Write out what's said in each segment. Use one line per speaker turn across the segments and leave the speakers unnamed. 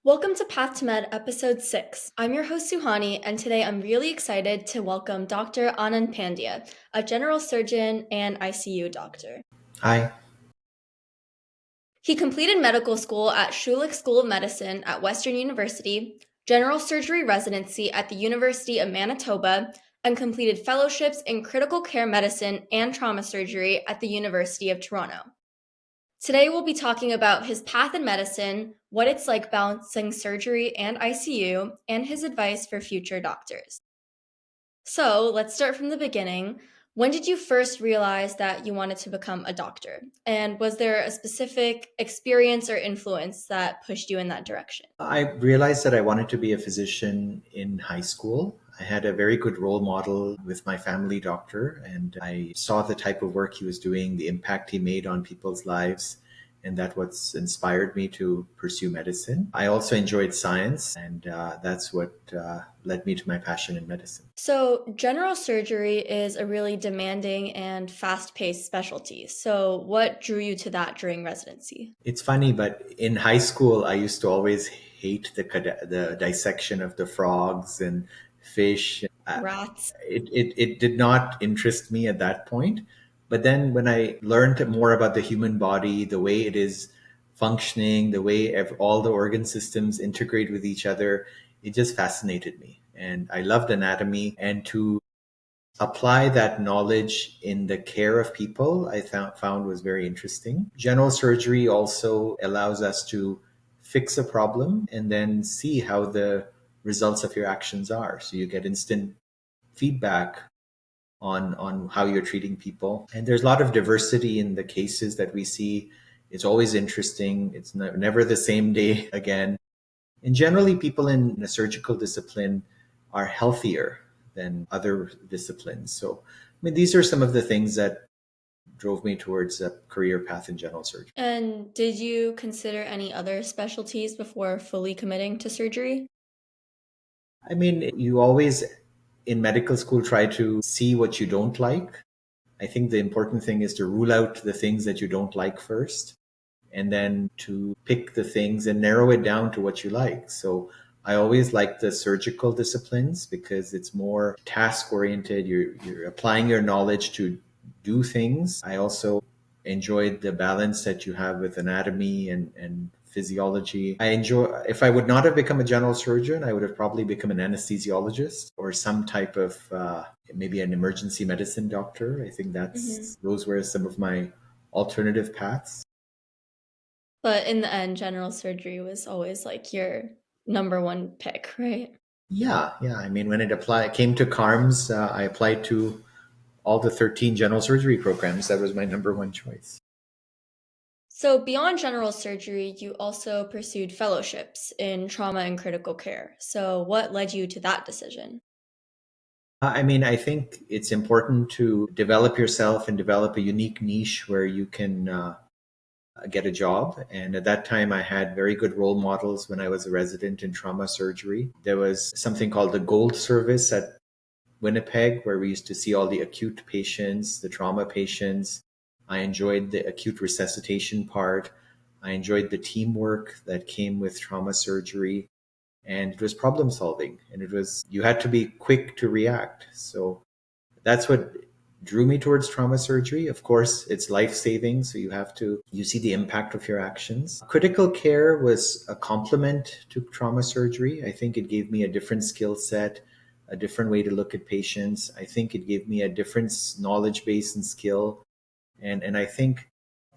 Welcome to Path to Med, Episode 6. I'm your host, Suhani, and today I'm really excited to welcome Dr. Anand Pandya, a general surgeon and ICU doctor.
Hi.
He completed medical school at Schulich School of Medicine at Western University, general surgery residency at the University of Manitoba, and completed fellowships in critical care medicine and trauma surgery at the University of Toronto. Today, we'll be talking about his path in medicine, what it's like balancing surgery and ICU, and his advice for future doctors. So, let's start from the beginning. When did you first realize that you wanted to become a doctor? And was there a specific experience or influence that pushed you in that direction?
I realized that I wanted to be a physician in high school. I had a very good role model with my family doctor, and I saw the type of work he was doing, the impact he made on people's lives, and that what's inspired me to pursue medicine. I also enjoyed science, and that's what led me to my passion in medicine.
So, general surgery is a really demanding and fast paced specialty. So, what drew you to that during residency?
It's funny, but in high school, I used to always hate the dissection of the frogs and fish.
Rats.
It did not interest me at that point. But then when I learned more about the human body, the way it is functioning, the way all the organ systems integrate with each other, it just fascinated me. And I loved anatomy. And to apply that knowledge in the care of people, I found was very interesting. General surgery also allows us to fix a problem and then see how the results of your actions are. So you get instant feedback on how you're treating people. And there's a lot of diversity in the cases that we see. It's always interesting. It's never the same day again. And generally, people in a surgical discipline are healthier than other disciplines. So, I mean, these are some of the things that drove me towards a career path in general surgery.
And did you consider any other specialties before fully committing to surgery?
I mean, you always in medical school try to see what you don't like. I think the important thing is to rule out the things that you don't like first, and then to pick the things and narrow it down to what you like. So I always like the surgical disciplines because it's more task oriented. You're applying your knowledge to do things. I also enjoyed the balance that you have with anatomy and physiology. If I would not have become a general surgeon, I would have probably become an anesthesiologist or some type of maybe an emergency medicine doctor. I think those were some of my alternative paths.
But in the end, general surgery was always like your number one pick, right?
Yeah. I mean, when it came to CARMS, I applied to all the 13 general surgery programs. That was my number one choice.
So, beyond general surgery, you also pursued fellowships in trauma and critical care. So, what led you to that decision?
I mean, I think it's important to develop yourself and develop a unique niche where you can get a job. And at that time, I had very good role models when I was a resident in trauma surgery. There was something called the Gold Service at Winnipeg, where we used to see all the acute patients, the trauma patients. I enjoyed the acute resuscitation part. I enjoyed the teamwork that came with trauma surgery. And it was problem solving. And you had to be quick to react. So that's what drew me towards trauma surgery. Of course, it's life saving. So you see the impact of your actions. Critical care was a complement to trauma surgery. I think it gave me a different skill set, a different way to look at patients. I think it gave me a different knowledge base and skill. And I think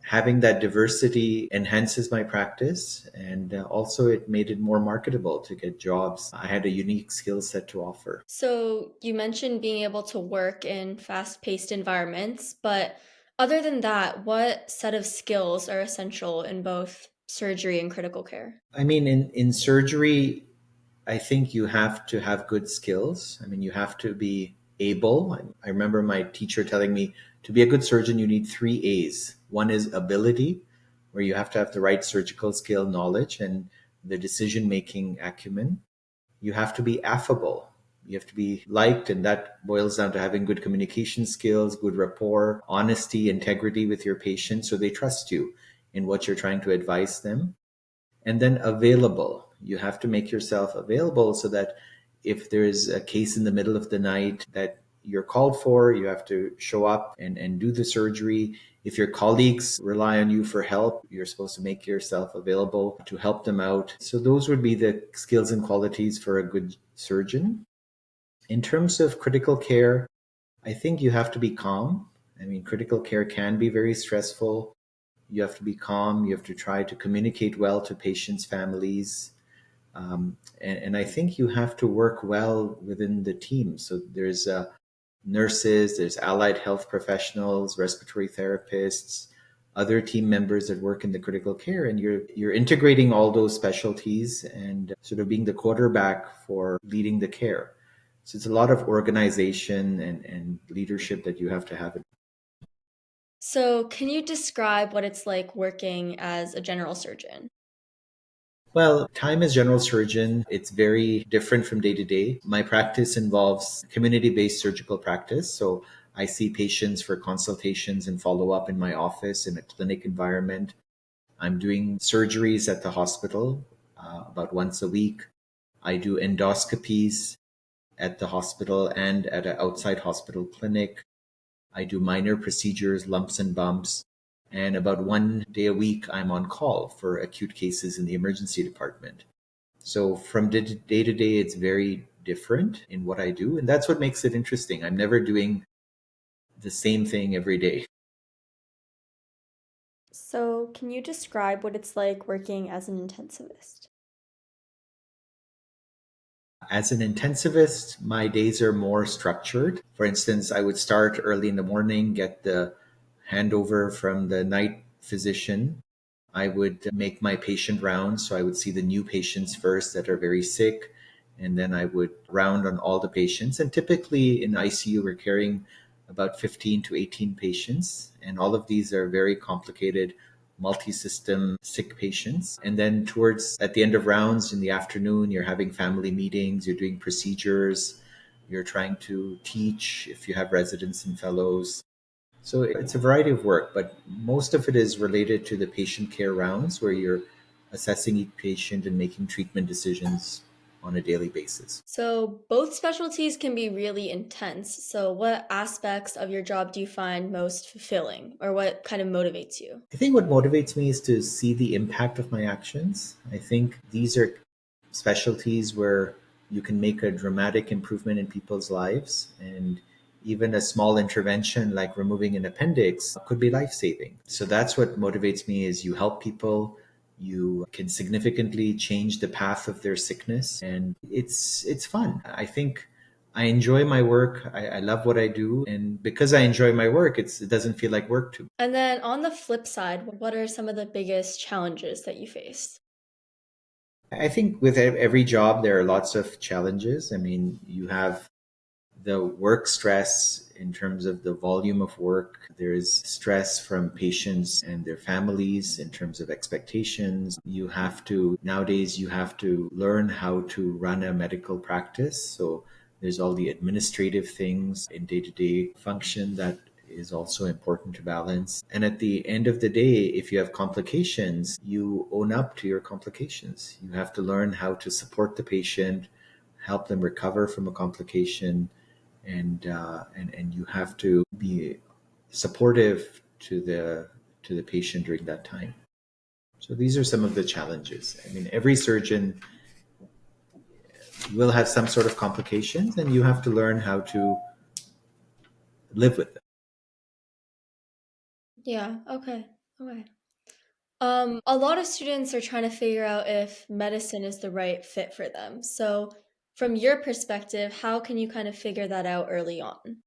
having that diversity enhances my practice, and also it made it more marketable to get jobs. I had a unique skill set to offer.
So, you mentioned being able to work in fast paced environments, but other than that, what set of skills are essential in both surgery and critical care?
I mean, in surgery, I think you have to have good skills. I mean, you have to be able. I remember my teacher telling me to be a good surgeon, you need 3 A's. One is ability, where you have to have the right surgical skill, knowledge, and the decision-making acumen. You have to be affable. You have to be liked, and that boils down to having good communication skills, good rapport, honesty, integrity with your patient, so they trust you in what you're trying to advise them. And then available. You have to make yourself available so that if there's a case in the middle of the night that you're called for, you have to show up and do the surgery. If your colleagues rely on you for help, you're supposed to make yourself available to help them out. So those would be the skills and qualities for a good surgeon. In terms of critical care, I think you have to be calm. I mean, critical care can be very stressful. You have to be calm. You have to try to communicate well to patients' families. And I think you have to work well within the team. So there's nurses, there's allied health professionals, respiratory therapists, other team members that work in the critical care, and you're integrating all those specialties and sort of being the quarterback for leading the care. So it's a lot of organization and leadership that you have to have.
So, can you describe what it's like working as a general surgeon?
Well, time as general surgeon, it's very different from day to day. My practice involves community-based surgical practice. So I see patients for consultations and follow up in my office in a clinic environment. I'm doing surgeries at the hospital about once a week. I do endoscopies at the hospital and at an outside hospital clinic. I do minor procedures, lumps and bumps. And about 1 day a week, I'm on call for acute cases in the emergency department. So from day to day, it's very different in what I do. And that's what makes it interesting. I'm never doing the same thing every day.
So, can you describe what it's like working as an intensivist?
As an intensivist, my days are more structured. For instance, I would start early in the morning, get the handover from the night physician. I would make my patient rounds. So I would see the new patients first that are very sick. And then I would round on all the patients. And typically in ICU, we're carrying about 15 to 18 patients. And all of these are very complicated multi-system sick patients. And then towards at the end of rounds in the afternoon, you're having family meetings, you're doing procedures, you're trying to teach if you have residents and fellows. So it's a variety of work, but most of it is related to the patient care rounds where you're assessing each patient and making treatment decisions on a daily basis.
So, both specialties can be really intense. So, what aspects of your job do you find most fulfilling, or what kind of motivates you?
I think what motivates me is to see the impact of my actions. I think these are specialties where you can make a dramatic improvement in people's lives, and even a small intervention like removing an appendix could be life-saving. So that's what motivates me is you help people, you can significantly change the path of their sickness, and it's fun. I think I enjoy my work. I love what I do. And because I enjoy my work, it doesn't feel like work to me.
And then on the flip side, what are some of the biggest challenges that you face?
I think with every job, there are lots of challenges. I mean, you have the work stress in terms of the volume of work. There is stress from patients and their families in terms of expectations. Nowadays, you have to learn how to run a medical practice. So there's all the administrative things in day to day function that is also important to balance. And at the end of the day, if you have complications, you own up to your complications. You have to learn how to support the patient, help them recover from a complication, and you have to be supportive to the patient during that time. So these are some of the challenges. I mean, every surgeon will have some sort of complications, and you have to learn how to live with them.
Yeah, okay. Okay. A lot of students are trying to figure out if medicine is the right fit for them. So, from your perspective, how can you kind of figure that out early on?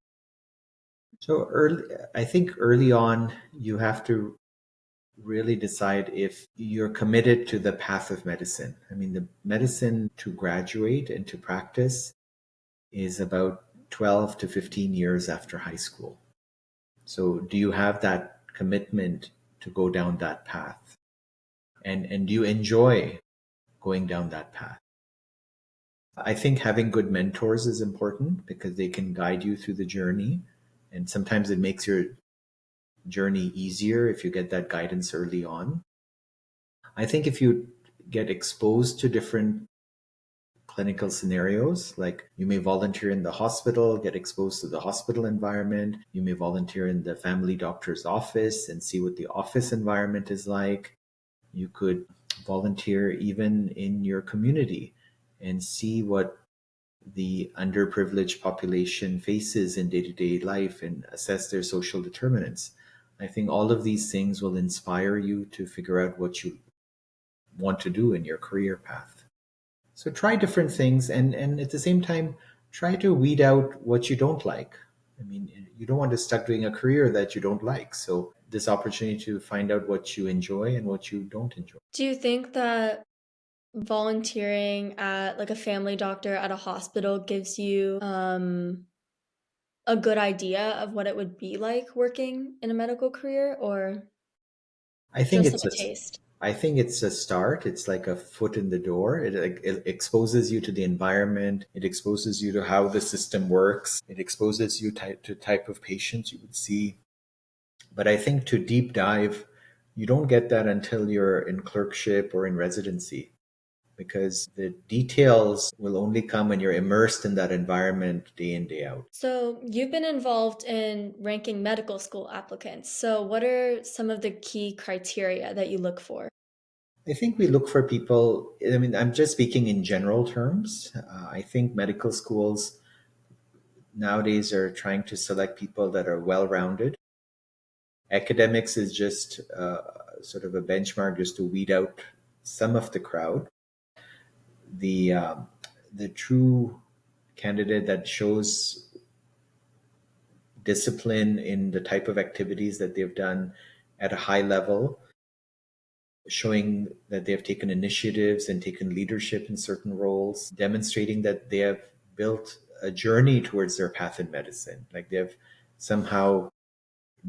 I think early on, you have to really decide if you're committed to the path of medicine. I mean, the medicine to graduate and to practice is about 12 to 15 years after high school. So do you have that commitment to go down that path? And do you enjoy going down that path? I think having good mentors is important because they can guide you through the journey. And sometimes it makes your journey easier if you get that guidance early on. I think if you get exposed to different clinical scenarios. Like you may volunteer in the hospital, get exposed to the hospital environment. You may volunteer in the family doctor's office and see what the office environment is like. You could volunteer even in your community and see what the underprivileged population faces in day-to-day life and assess their social determinants. I think all of these things will inspire you to figure out what you want to do in your career path. So try different things, and at the same time, try to weed out what you don't like. I mean, you don't want to stuck doing a career that you don't like. So this opportunity to find out what you enjoy and what you don't enjoy.
Do you think that volunteering at like a family doctor at a hospital gives you a good idea of what it would be like working in a medical career, or
I think
just like
it's a
a taste?
I think it's a start. It's like a foot in the door. It exposes you to the environment. It exposes you to how the system works. It exposes you to type of patients you would see. But I think to deep dive, you don't get that until you're in clerkship or in residency, because the details will only come when you're immersed in that environment day in, day out.
So you've been involved in ranking medical school applicants. So what are some of the key criteria that you look for?
I think we look for people. I mean, I'm just speaking in general terms. I think medical schools nowadays are trying to select people that are well rounded. Academics is just sort of a benchmark just to weed out some of the crowd. The, the true candidate that shows discipline in the type of activities that they've done at a high level, showing that they have taken initiatives and taken leadership in certain roles, demonstrating that they have built a journey towards their path in medicine. Like they've somehow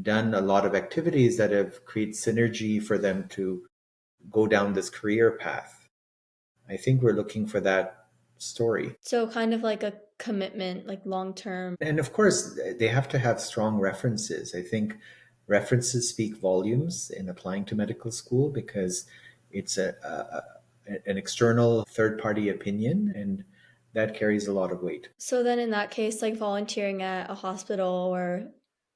done a lot of activities that have created synergy for them to go down this career path. I think we're looking for that story.
So kind of like a commitment, like long term.
And of course, they have to have strong references. I think references speak volumes in applying to medical school because it's an external third party opinion, and that carries a lot of weight.
So then in that case, like volunteering at a hospital or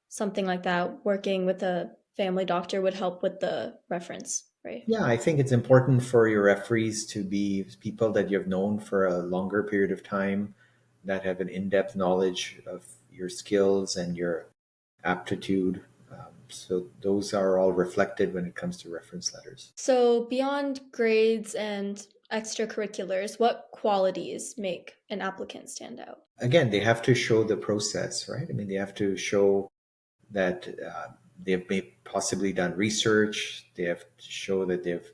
something like that, working with a family doctor would help with the reference, right?
Yeah, I think it's important for your referees to be people that you've known for a longer period of time, that have an in depth knowledge of your skills and your aptitude. So those are all reflected when it comes to reference letters.
So beyond grades and extracurriculars, what qualities make an applicant stand out?
Again, they have to show the process, right? I mean, they have to show that they've possibly done research. They have to show that they've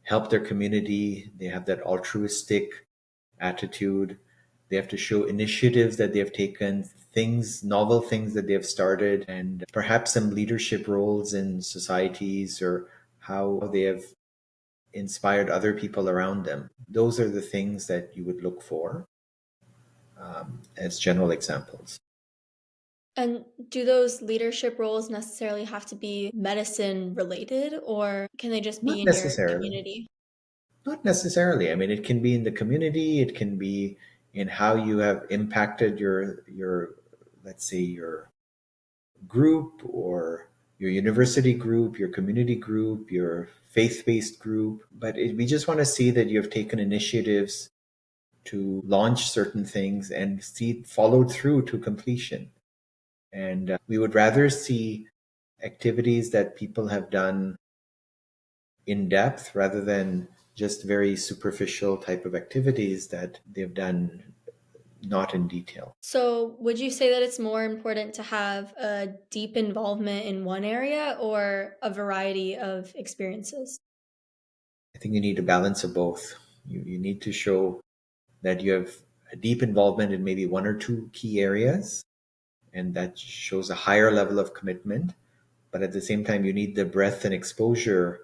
helped their community. They have that altruistic attitude. They have to show initiatives that they have taken, things, novel things that they have started, and perhaps some leadership roles in societies or how they have inspired other people around them. Those are the things that you would look for as general examples.
And do those leadership roles necessarily have to be medicine related, or can they just be
Not
in your
necessarily.
community?
Not necessarily. I mean, it can be in the community. It can be in how you have impacted your let's say your group or your university group, your community group, your faith-based group. But we just want to see that you have taken initiatives to launch certain things and see it followed through to completion. And we would rather see activities that people have done in depth rather than just very superficial type of activities that they've done not in detail.
So, would you say that it's more important to have a deep involvement in one area or a variety of experiences?
I think you need a balance of both. You need to show that you have a deep involvement in maybe one or two key areas, and that shows a higher level of commitment. But at the same time, you need the breadth and exposure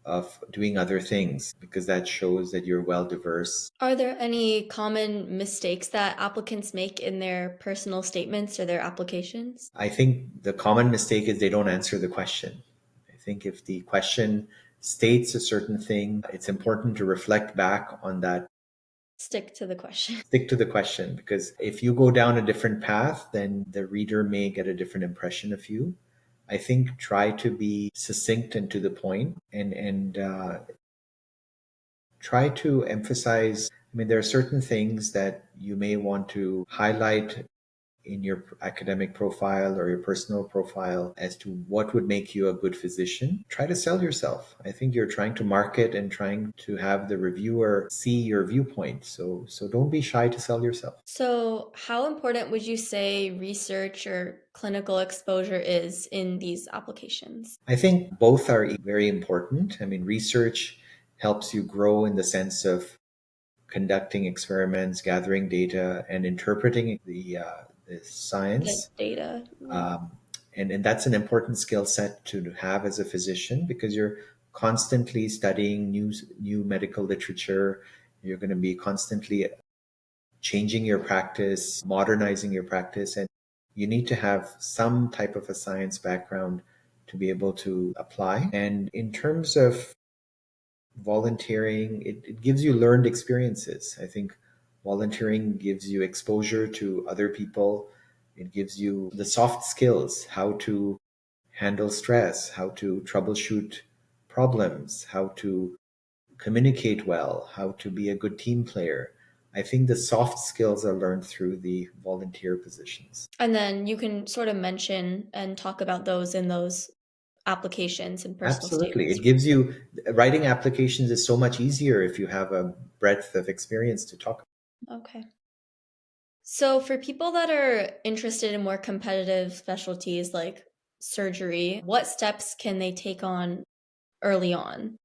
of doing other things because that shows that you're well diverse.
Are there any common mistakes that applicants make in their personal statements or their applications?
I think the common mistake is they don't answer the question. I think if the question states a certain thing, it's important to reflect back on that.
Stick to the question.
Stick to the question, because if you go down a different path, then the reader may get a different impression of you. I think try to be succinct and to the point, and try to emphasize. I mean, there are certain things that you may want to highlight in your academic profile or your personal profile as to what would make you a good physician. Try to sell yourself. I think you're trying to market and trying to have the reviewer see your viewpoint. So don't be shy to sell yourself.
So, how important would you say research or clinical exposure is in these applications?
I think both are very important. I mean, research helps you grow in the sense of conducting experiments, gathering data, and interpreting the
The
science.
data.
Um, and that's an important skill set to have as a physician, because you're constantly studying new medical literature. You're going to be constantly changing your practice, modernizing your practice, and you need to have some type of a science background to be able to apply. And in terms of volunteering, it gives you learned experiences. I think volunteering gives you exposure to other people. It gives you the soft skills, how to handle stress, how to troubleshoot problems, how to communicate well, how to be a good team player. I think the soft skills are learned through the volunteer positions.
And then you can sort of mention and talk about those in those applications and personal
Absolutely.
statements.
It gives you, writing applications is so much easier if you have a breadth of experience to talk about.
Okay. So, for people that are interested in more competitive specialties like surgery, what steps can they take on early on,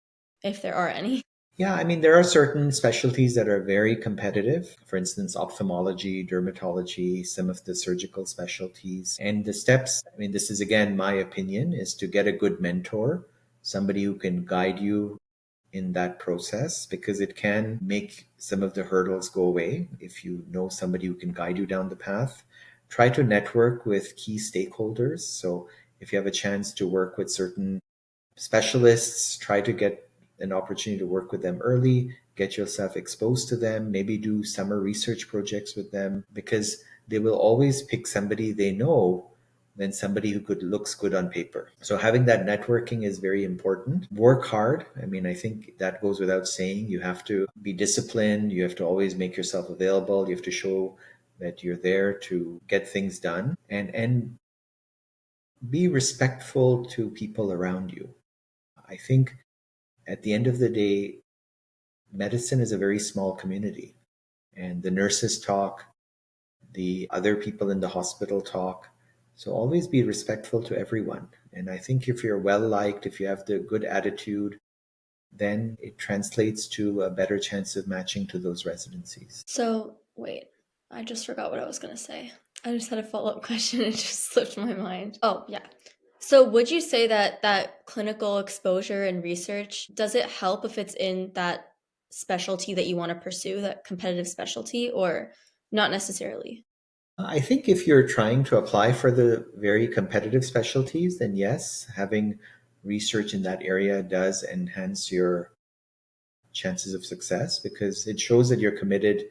if there are any?
Yeah, I mean, there are certain specialties that are very competitive. For instance, ophthalmology, dermatology, some of the surgical specialties. And the steps, I mean, this is again my opinion, is to get a good mentor, somebody who can guide you in that process, because it can make some of the hurdles go away if you know somebody who can guide you down the path. Try to network with key stakeholders. So if you have a chance to work with certain specialists, try to get an opportunity to work with them early, get yourself exposed to them, maybe do summer research projects with them, because they will always pick somebody they know than somebody who looks good on paper. So having that networking is very important. Work hard. I mean, I think that goes without saying. You have to be disciplined. You have to always make yourself available. You have to show that you're there to get things done, and be respectful to people around you. I think at the end of the day, medicine is a very small community, and the nurses talk, the other people in the hospital talk. So always be respectful to everyone. And I think if you're well liked, if you have the good attitude, then it translates to a better chance of matching to those residencies.
So, wait, I just forgot what I was going to say. I just had a follow-up question. It just slipped my mind. Oh, yeah. So, would you say that clinical exposure and research, does it help if it's in that specialty that you want to pursue, that competitive specialty, or not necessarily?
I think if you're trying to apply for the very competitive specialties, then yes, having research in that area does enhance your chances of success, because it shows that you're committed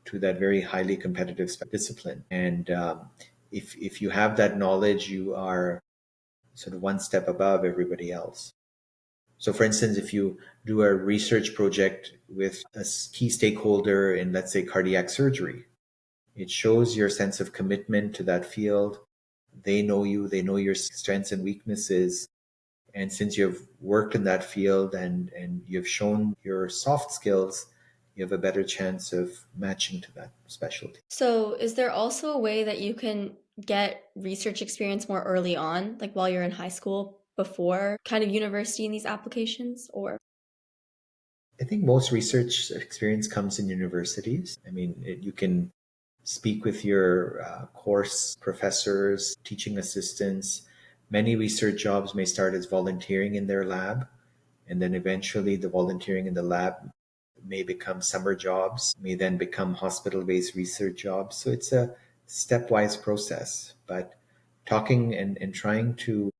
to that very highly competitive discipline. And if you have that knowledge, you are sort of one step above everybody else. So, for instance, if you do a research project with a key stakeholder in, let's say, cardiac surgery, it shows your sense of commitment to that field. They know you, they know your strengths and weaknesses. And since you've worked in that field and you've shown your soft skills, you have a better chance of matching to that specialty.
So, is there also a way that you can get research experience more early on, like while you're in high school, before kind of university in these applications, or?
I think most research experience comes in universities. I mean, you can speak with your course professors, teaching assistants. Many research jobs may start as volunteering in their lab, and then eventually the volunteering in the lab may become summer jobs, may then become hospital based research jobs. So it's a stepwise process. But talking and trying to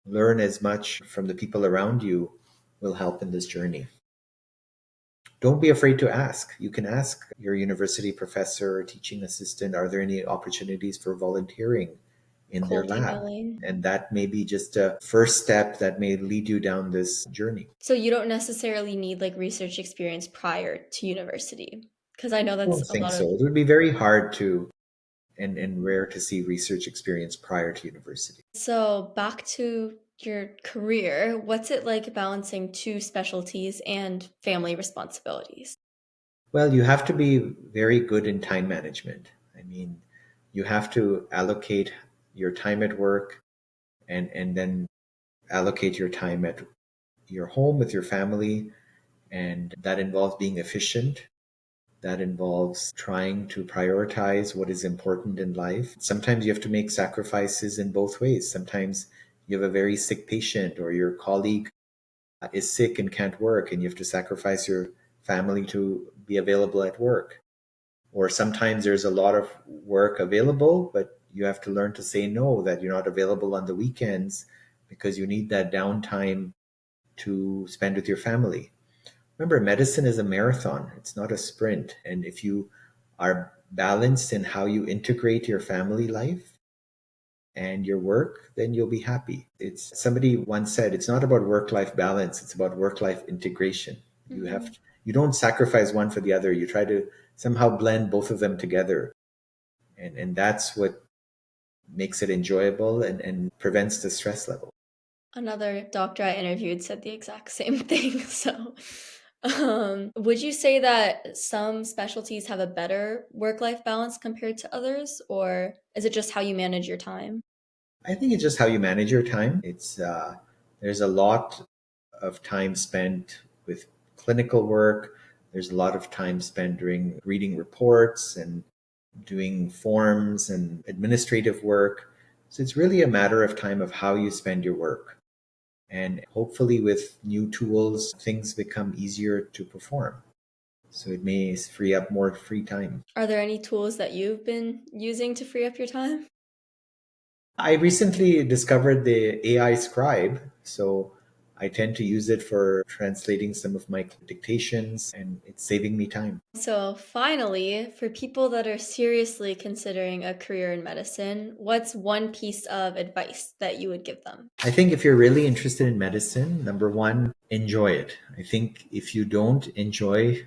learn as much from the people around you will help in this journey. Don't be afraid to ask. You can ask your university professor or teaching assistant, are there any opportunities for volunteering in their
Cold
lab?
emailing.
And that may be just a first step that may lead you down this journey.
So you don't necessarily need like research experience prior to university, because I know
I
that's
don't
a
think
lot
so.
of.
It would be very hard to and rare to see research experience prior to university.
So back to your career, what's it like balancing two specialties and family responsibilities?
Well, you have to be very good in time management. I mean, you have to allocate your time at work and then allocate your time at your home with your family. And that involves being efficient. That involves trying to prioritize what is important in life. Sometimes you have to make sacrifices in both ways. Sometimes you have a very sick patient or your colleague is sick and can't work, and you have to sacrifice your family to be available at work. Or sometimes there's a lot of work available, but you have to learn to say no, that you're not available on the weekends because you need that downtime to spend with your family. Remember, medicine is a marathon, it's not a sprint. And if you are balanced in how you integrate your family life and your work, then you'll be happy. It's somebody once said, it's not about work-life balance, it's about work-life integration.
Mm-hmm.
You don't sacrifice one for the other. You try to somehow blend both of them together. And that's what makes it enjoyable and prevents the stress level.
Another doctor I interviewed said the exact same thing. So, would you say that some specialties have a better work-life balance compared to others, or is it just how you manage your time?
I think it's just how you manage your time. It's there's a lot of time spent with clinical work. There's a lot of time spent doing reading reports and doing forms and administrative work. So it's really a matter of time of how you spend your work. And hopefully, with new tools, things become easier to perform. So it may free up more free time.
Are there any tools that you've been using to free up your time?
I recently discovered the AI scribe. So I tend to use it for translating some of my dictations, and it's saving me time.
So, finally, for people that are seriously considering a career in medicine, what's one piece of advice that you would give them?
I think if you're really interested in medicine, number one, enjoy it. I think if you don't enjoy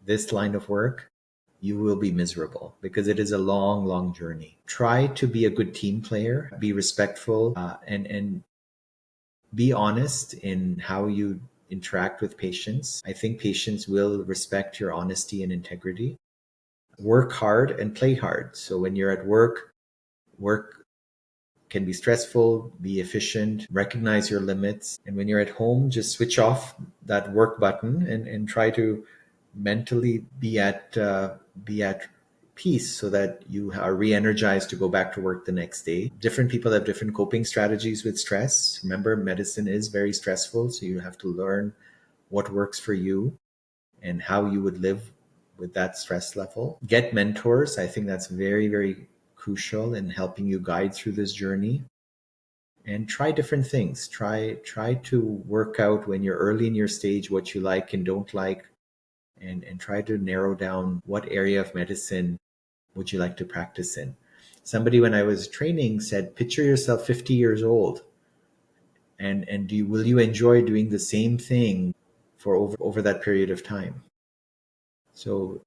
this line of work, you will be miserable because it is a long, long journey. Try to be a good team player, be respectful, and be honest in how you interact with patients. I think patients will respect your honesty and integrity. Work hard and play hard. So when you're at work, work can be stressful, be efficient, recognize your limits. And when you're at home, just switch off that work button and try to mentally be at peace so that you are re-energized to go back to work the next day. Different people have different coping strategies with stress. Remember, medicine is very stressful, so you have to learn what works for you and how you would live with that stress level. Get mentors. I think that's very, very crucial in helping you guide through this journey. And try different things. Try to work out when you're early in your stage what you like and don't like, and try to narrow down what area of medicine would you like to practice in. Somebody when I was training said, picture yourself 50 years old, and will you enjoy doing the same thing for over that period of time? So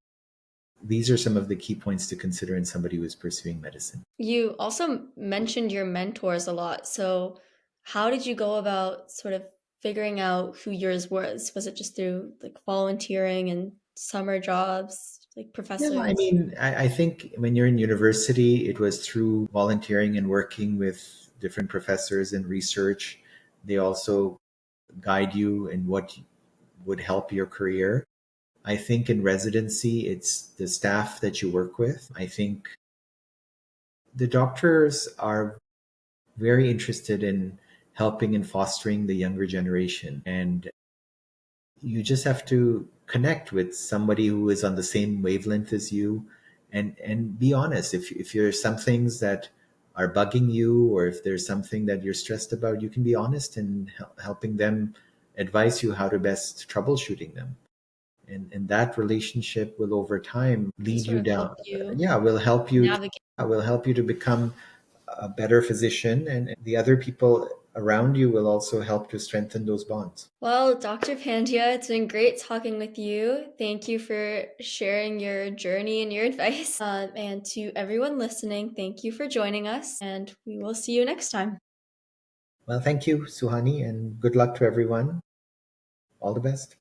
these are some of the key points to consider in somebody who is pursuing medicine.
You also mentioned your mentors a lot. So, how did you go about sort of figuring out who yours was? Was it just through like volunteering and summer jobs, like
Yeah, I
professors?
mean, I think when you're in university, it was through volunteering and working with different professors and research. They also guide you in what would help your career. I think in residency, it's the staff that you work with. I think the doctors are very interested in helping and fostering the younger generation. And you just have to connect with somebody who is on the same wavelength as you, and be honest. If there's some things that are bugging you, or if there's something that you're stressed about, you can be honest in helping them advise you how to best troubleshooting them. And that relationship will over time lead
Sort
you
of help
down.
you
Will help you
navigate.
will help you to become a better physician, and the other people around you will also help to strengthen those bonds.
Well, Dr. Pandya, it's been great talking with you. Thank you for sharing your journey and your advice. And to everyone listening, thank you for joining us, and we will see you next time.
Well, thank you, Suhani, and good luck to everyone. All the best.